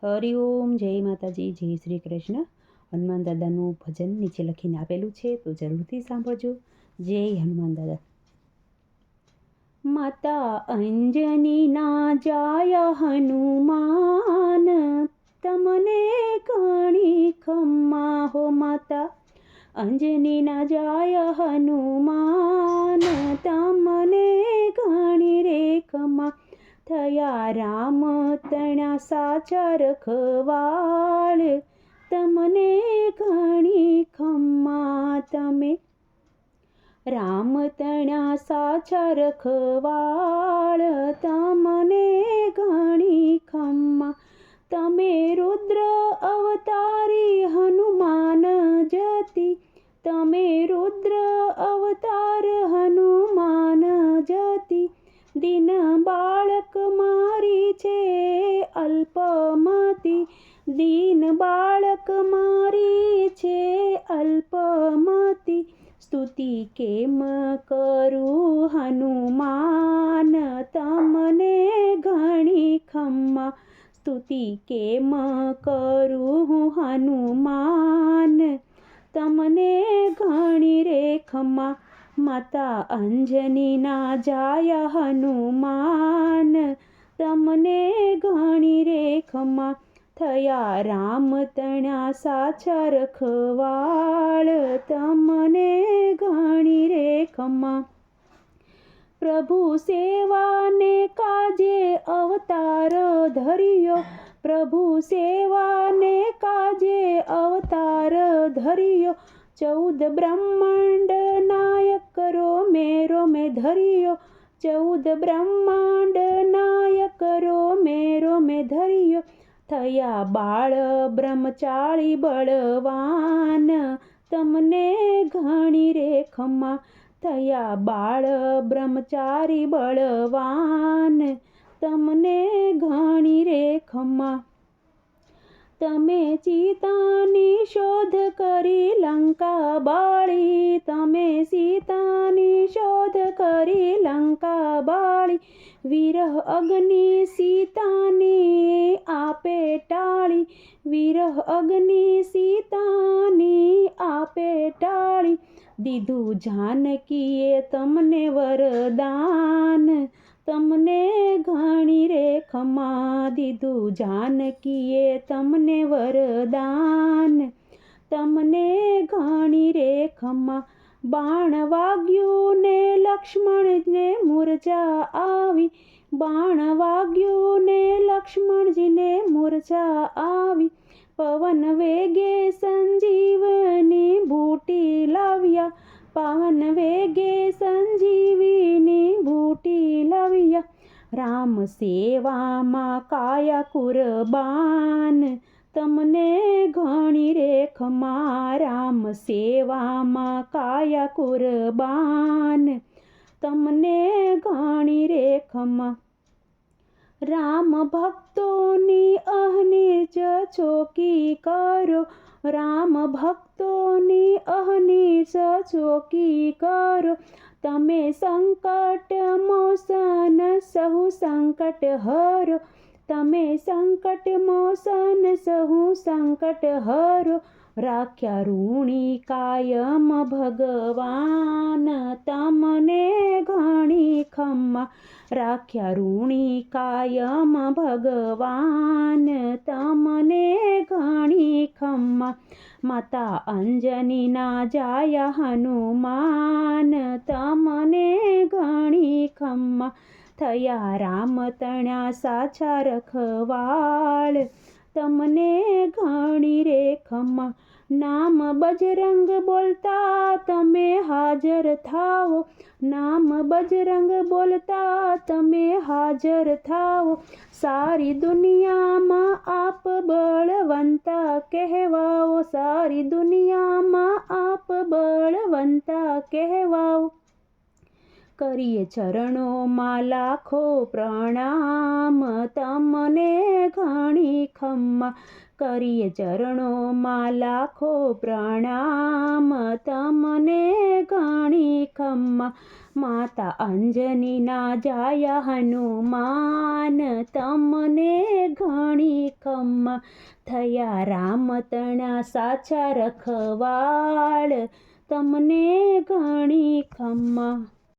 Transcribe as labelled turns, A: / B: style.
A: હરિઓમ, જય માતાજી, જય શ્રી કૃષ્ણ. હનુમાન દાદાનું ભજન નીચે લખીને આપેલું છે, તો જરૂરથી સાંભળજો. જય હનુમાન દાદા. માતા અંજની ના જાય હનુમાન, તમને ઘણી ખમ્મા હો. માતા અંજની ના જાય હનુમાન, તમને ઘણી રે ખમ્મા. થયા રામ તણા સાચા રખવાળ, તમને ઘણી ખમ્મા. તમે રામ તણા સાચા રખવાળ, તમને ઘણી ખમ્મા. તમે રુદ્ર અવતારી હનુમાન જતી, તમે રુદ્ર અવતાર હનુમાન જતી. દિન બાળક મારી છે અલ્પમતી, દીન બાળક મારી છે અલ્પમતી. સ્તુતિ કેમ કરું હનુમાન, તમને ઘણી ખમ્મા. સ્તુતિ કેમ કરું હનુમાન, તમને ઘણી રે ખમ્મા. માતા અંજની ના જાય હનુમાન, તમને ઘણી રે ખમ્મા. થયા રામ તણા સાચા રખવાળ, તમને ઘણી રે ખમ્મા. પ્રભુ સેવાને કાજે અવતાર ધર્યો, પ્રભુ સેવાને કાજે અવતાર ધર્યો. 14 બ્રહ્માંડ નાયક રોમે રોમે ધર્યો, 14 બ્રહ્માંડ નાયક રોમે રોમે ધર્યો. થયા બાળ બ્રહ્મચારી બળવાન, તમને ઘણી રે ખમ્મા. થયા બાળ બ્રહ્મચારી બળવાન, તમને ઘણી રે ખમ્મા. તમે સીતાની શોધ કરી લંકા બાળી, તમે સીતાની શોધ કરી લંકા બાળી. વિરહ અગ્નિ સીતાની આપે ટાળી, વિરહ અગ્નિ સીતાની આપે ટાળી. દીધું જાનકીએ તમને વરદાન, તમને ઘણી રે ખમ્મા. દીધું જાનકીએ તમને વરદાન, તમને ઘણી રે ખમ્મા. બાણ વાગ્યું ને લક્ષ્મણને મૂર્છા આવી, બાણ વાગ્યું ને લક્ષ્મણજીને મૂર્છા આવી. પવન વેગે સંજીવની બૂટી લાવ્યા, પવન વેગે સંજીવની બૂટી લાવ્યા. રામ સેવામાં કાયા કુરબાન, તમને ઘણી રે ખમ્મા. રામ સેવામાં કાયા કુરબાન, તમને ઘણી રે ખમ્મા. રામ ભક્તોની અહનિર્જ ચોકી કરો, રામ ભક્તોની અહનિર્જ ચોકી કરો. તમે સંકટ મોસન સહુ સંકટ હરો, તમે સંકટ મોસન સહુ સંકટ હરો. રાખ્યા ઋણી કાયમ ભગવાન, તમને ઘણી ખમ્મા. રાખ્યા ઋણી કાયમ ભગવાન, તમને ઘણી ખમ્મા. માતા અંજની ના જાય હનુમાન, તમને ઘણી ખમ્મા. થયા રામ તણા સાચા રખવાળ, તમને ઘણી રે ખમ્મા. નામ બજરંગ બોલતા તમે હાજર થાઓ, નામ બજરંગ બોલતા તમે હાજર થાઓ. સારી દુનિયામાં આપ બળવંતા કહેવાઓ, સારી દુનિયામાં આપ બળવંતા કહેવાઓ. કરીએ ચરણોમાં લાખો પ્રણામ, તમને ઘણી ખમ્મા. કરીએ ચરણોમાં લાખો પ્રણામ, તમને ઘણી ખમ્મા. માતા અંજનીના જાયા હનુમાન, તમને ઘણી ખમ્મા. થયા રામતણા સાચા રખવાળ, તમને ઘણી ખમ્મા.